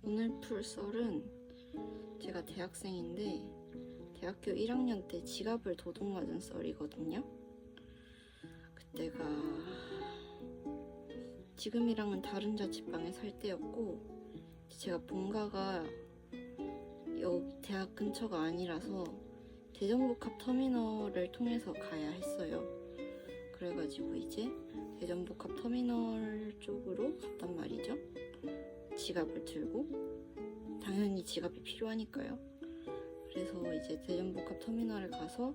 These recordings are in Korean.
오늘 풀 썰은 제가 대학생인데 대학교 1학년 때 지갑을 도둑 맞은 썰이거든요. 그때가 지금이랑은 다른 자취방에 살 때였고, 제가 본가가 여기 대학 근처가 아니라서 대전복합 터미널을 통해서 가야 했어요. 그래가지고 이제 대전복합 터미널 쪽으로 갔단 말이죠. 지갑을 들고, 당연히 지갑이 필요하니까요. 그래서 이제 대전복합 터미널에 가서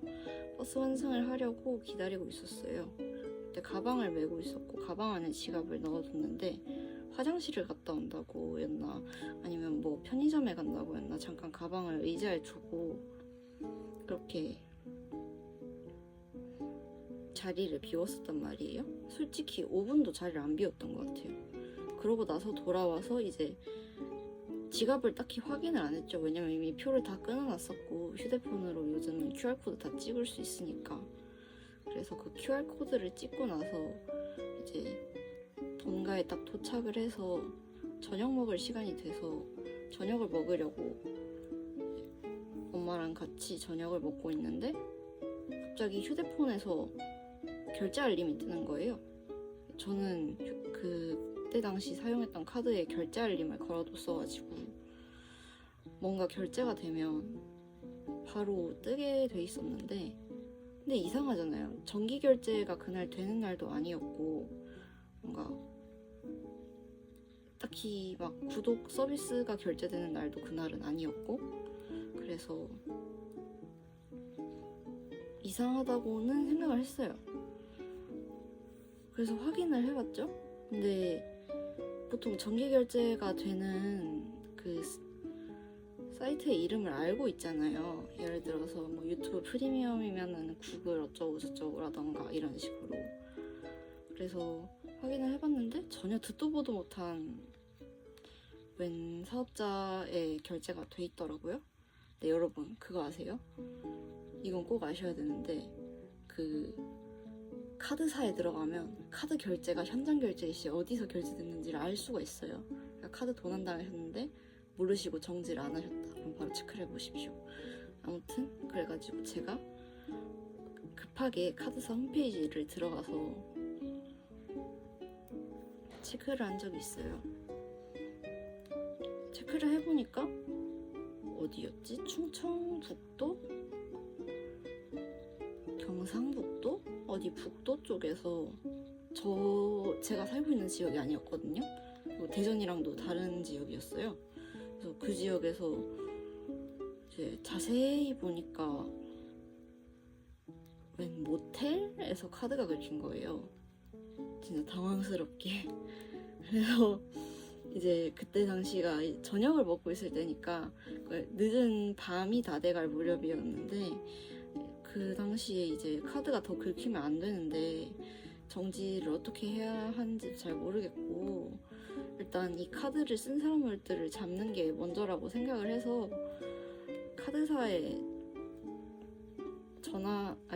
버스 환승을 하려고 기다리고 있었어요. 그때 가방을 메고 있었고, 가방 안에 지갑을 넣어뒀는데 화장실을 갔다 온다고 였나 아니면 뭐 편의점에 간다고 였나 잠깐 가방을 의자에 두고 그렇게 자리를 비웠었단 말이에요. 솔직히 5분도 자리를 안 비웠던 것 같아요. 그러고 나서 돌아와서 이제 지갑을 딱히 확인을 안 했죠. 왜냐면 이미 표를 다 끊어놨었고 휴대폰으로 요즘은 QR코드 다 찍을 수 있으니까. 그래서 그 QR코드를 찍고 나서 이제 본가에 딱 도착을 해서 저녁 먹을 시간이 돼서 저녁을 먹으려고 엄마랑 같이 저녁을 먹고 있는데 갑자기 휴대폰에서 결제 알림이 뜨는 거예요. 저는 그때 당시 사용했던 카드에 결제 알림을 걸어뒀어가지고 뭔가 결제가 되면 바로 뜨게 돼 있었는데, 근데 이상하잖아요. 정기 결제가 그날 되는 날도 아니었고 뭔가 딱히 막 구독 서비스가 결제되는 날도 그날은 아니었고, 그래서 이상하다고는 생각을 했어요. 그래서 확인을 해봤죠. 근데 보통 정기 결제가 되는 그 사이트의 이름을 알고 있잖아요. 예를 들어서 뭐 유튜브 프리미엄이면은 구글 어쩌고 저쩌고라던가 이런 식으로. 그래서 확인을 해봤는데 전혀 듣도 보도 못한 웬 사업자의 결제가 돼 있더라고요. 근데 여러분 그거 아세요? 이건 꼭 아셔야 되는데, 그 카드사에 들어가면 카드 결제가 현장 결제 시 어디서 결제됐는지를 알 수가 있어요. 그러니까 카드 도난 당하셨는데 모르시고 정지를 안 하셨다. 그럼 바로 체크를 해보십시오. 아무튼 그래가지고 제가 급하게 카드사 홈페이지를 들어가서 체크를 한 적이 있어요. 체크를 해보니까 어디였지? 충청북도? 경상북도? 어디 북도 쪽에서 제가 살고 있는 지역이 아니었거든요. 그리고 대전이랑도 다른 지역이었어요. 그래서 그 지역에서 이제 자세히 보니까 웬 모텔에서 카드가 긁힌 거예요. 진짜 당황스럽게. 그래서 이제 그때 당시가 저녁을 먹고 있을 때니까 늦은 밤이 다 돼갈 무렵이었는데, 그 당시에 이제 카드가 더 긁히면 안 되는데 정지를 어떻게 해야 하는지 잘 모르겠고, 일단 이 카드를 쓴 사람들을 잡는 게 먼저라고 생각을 해서 카드사에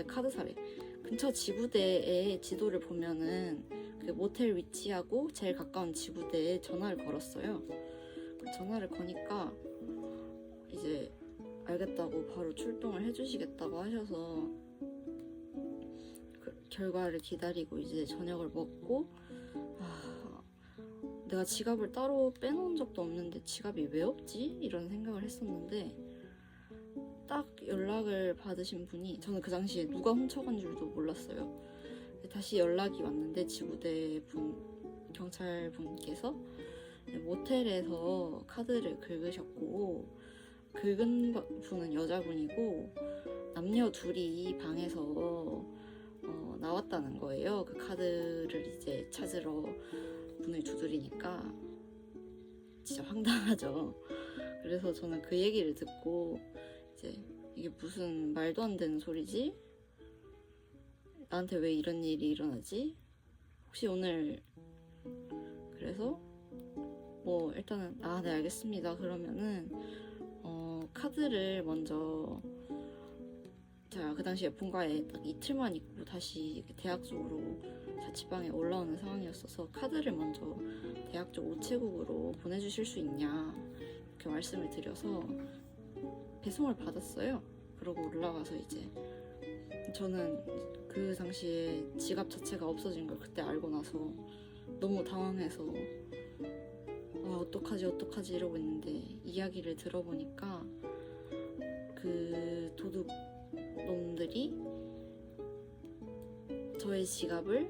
카드사래. 근처 지구대의 지도를 보면은 그 모텔 위치하고 제일 가까운 지구대에 전화를 걸었어요. 그 전화를 거니까 이제 알겠다고 바로 출동을 해주시겠다고 하셔서 그 결과를 기다리고 이제 저녁을 먹고, 내가 지갑을 따로 빼놓은 적도 없는데 지갑이 왜 없지? 이런 생각을 했었는데, 딱 연락을 받으신 분이, 저는 그 당시에 누가 훔쳐간 줄도 몰랐어요. 다시 연락이 왔는데 지구대 경찰 분께서 모텔에서 카드를 긁으셨고, 긁은 분은 여자분이고 남녀 둘이 방에서 나왔다는 거예요. 그 카드를 이제 찾으러 문을 두드리니까. 진짜 황당하죠. 그래서 저는 그 얘기를 듣고 이제 이게 무슨 말도 안 되는 소리지? 나한테 왜 이런 일이 일어나지? 혹시 오늘, 그래서 뭐 일단은 네 알겠습니다. 그러면은 카드를 먼저, 제가 그 당시에 본가에 딱 이틀만 있고 다시 대학 쪽으로 자취방에 올라오는 상황이었어서 카드를 먼저 대학 쪽 우체국으로 보내주실 수 있냐 이렇게 말씀을 드려서 배송을 받았어요. 그러고 올라가서 이제 저는 그 당시에 지갑 자체가 없어진 걸 그때 알고 나서 너무 당황해서 어떡하지 이러고 있는데, 이야기를 들어보니까 그 도둑 놈들이 저의 지갑을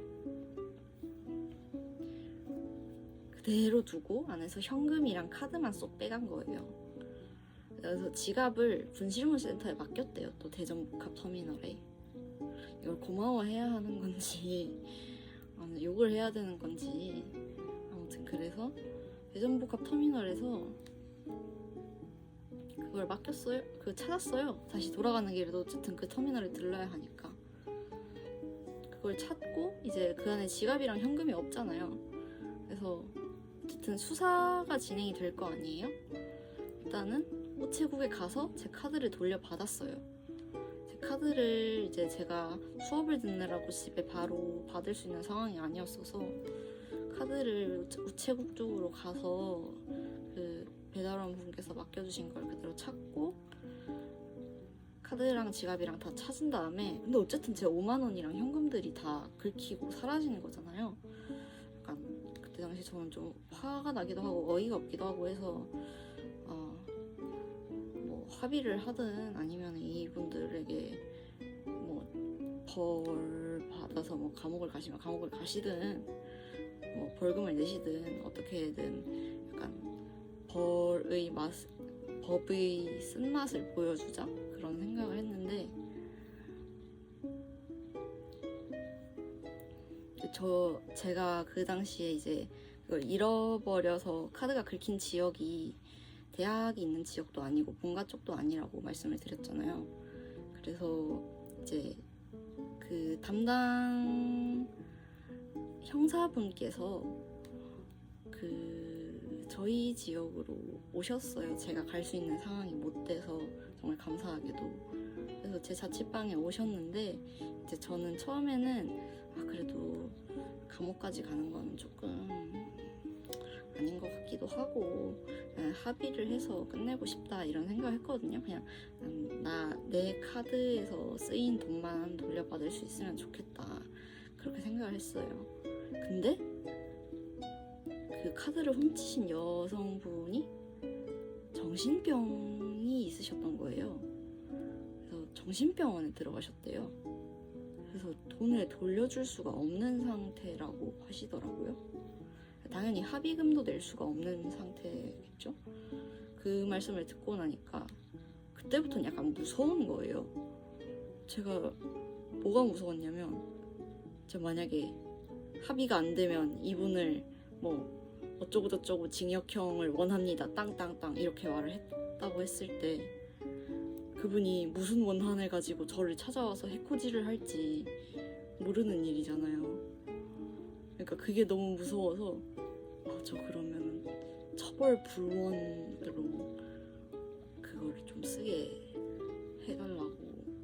그대로 두고 안에서 현금이랑 카드만 쏙 빼간 거예요. 그래서 지갑을 분실물센터에 맡겼대요. 또 대전복합터미널에. 이걸 고마워해야 하는 건지 욕을 해야 되는 건지, 아무튼 그래서 대전복합터미널에서 그걸 맡겼어요. 찾았어요. 다시 돌아가는 길에도 어쨌든 그 터미널에 들러야 하니까 그걸 찾고, 이제 그 안에 지갑이랑 현금이 없잖아요. 그래서 어쨌든 수사가 진행이 될 거 아니에요. 일단은 우체국에 가서 제 카드를 돌려받았어요. 제 카드를 이제 제가 수업을 듣느라고 집에 바로 받을 수 있는 상황이 아니었어서 카드를 우체국 쪽으로 가서 그 배달원 분께서 맡겨주신 걸 그대로 찾고 카드랑 지갑이랑 다 찾은 다음에, 근데 어쨌든 제 5만 원이랑 현금들이 다 긁히고 사라지는 거잖아요. 약간 그때 당시 저는 좀 화가 나기도 하고 어이가 없기도 하고 해서 뭐 합의를 하든 아니면 이분들에게 뭐 벌 받아서 뭐 감옥을 가시면 감옥을 가시든 뭐 벌금을 내시든 어떻게든 약간 법의 쓴맛을 보여주자 그런 생각을 했는데, 제가 그 당시에 이제 그걸 잃어버려서 카드가 긁힌 지역이 대학이 있는 지역도 아니고 본가 쪽도 아니라고 말씀을 드렸잖아요. 그래서 이제 그 담당 형사분께서 저희 지역으로 오셨어요. 제가 갈 수 있는 상황이 못 돼서 정말 감사하게도. 그래서 제 자취방에 오셨는데, 이제 저는 처음에는 그래도 감옥까지 가는 건 조금 아닌 것 같기도 하고 그냥 합의를 해서 끝내고 싶다 이런 생각했거든요. 그냥 내 카드에서 쓰인 돈만 돌려받을 수 있으면 좋겠다 그렇게 생각을 했어요. 근데 그 카드를 훔치신 여성분이 정신병이 있으셨던 거예요. 그래서 정신병원에 들어가셨대요. 그래서 돈을 돌려줄 수가 없는 상태라고 하시더라고요. 당연히 합의금도 낼 수가 없는 상태겠죠. 그 말씀을 듣고 나니까 그때부터는 약간 무서운 거예요. 제가 뭐가 무서웠냐면, 제가 만약에 합의가 안 되면 이분을 뭐 어쩌고저쩌고 징역형을 원합니다 땅땅땅 이렇게 말을 했다고 했을 때 그분이 무슨 원한을 가지고 저를 찾아와서 해코지를 할지 모르는 일이잖아요. 그러니까 그게 너무 무서워서 저 그러면 처벌 불원으로 그거를 좀 쓰게 해달라고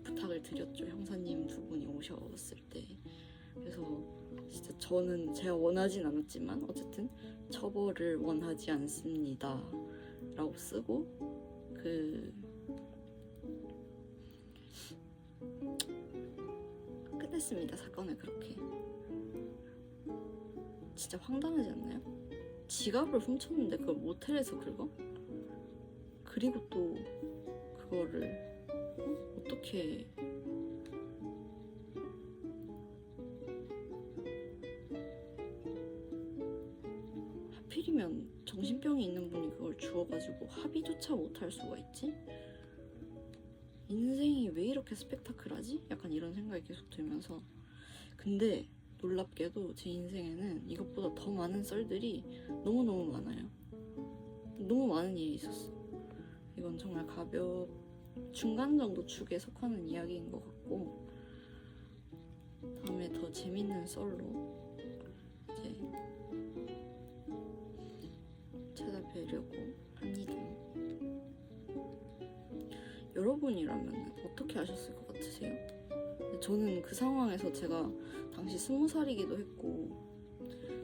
부탁을 드렸죠. 형사님 두 분이 오셨을 때. 그래서 진짜 저는 제가 원하진 않았지만 어쨌든 처벌을 원하지 않습니다 라고 쓰고 끝냈습니다. 사건을 그렇게. 진짜 황당하지 않나요? 지갑을 훔쳤는데 그걸 모텔에서 긁어? 그리고 또 그거를 어떻게 하필이면 정신병이 있는 분이 그걸 주워가지고 합의조차 못할 수가 있지? 인생이 왜 이렇게 스펙타클하지? 약간 이런 생각이 계속 들면서, 근데 놀랍게도 제 인생에는 이것보다 더 많은 썰들이 너무너무 많아요. 너무 많은 일이 있었어. 이건 정말 중간 정도 축에 속하는 이야기인 것 같고, 다음에 더 재밌는 썰로 이제 찾아뵈려고 합니다. 여러분이라면 어떻게 하셨을 것 같으세요? 저는 그 상황에서 제가 당시 20살이기도 했고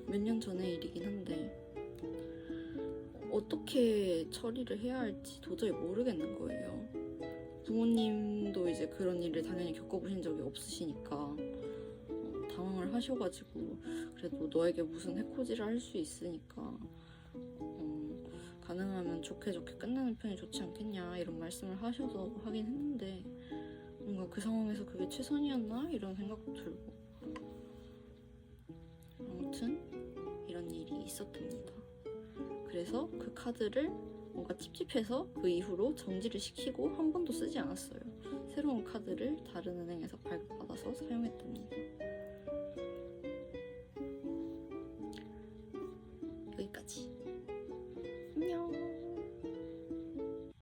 몇 년 전의 일이긴 한데 어떻게 처리를 해야 할지 도저히 모르겠는 거예요. 부모님도 이제 그런 일을 당연히 겪어보신 적이 없으시니까 당황을 하셔가지고 그래도 너에게 무슨 해코지를 할 수 있으니까 가능하면 좋게 끝내는 편이 좋지 않겠냐 이런 말씀을 하셔서 하긴 했는데 뭔가 그 상황에서 그게 최선이었나 이런 생각도 들고 아무튼 이런 일이 있었답니다. 그래서 그 카드를 뭔가 찝찝해서 그 이후로 정지를 시키고 한 번도 쓰지 않았어요. 새로운 카드를 다른 은행에서 발급받아서 사용했답니다. 여기까지.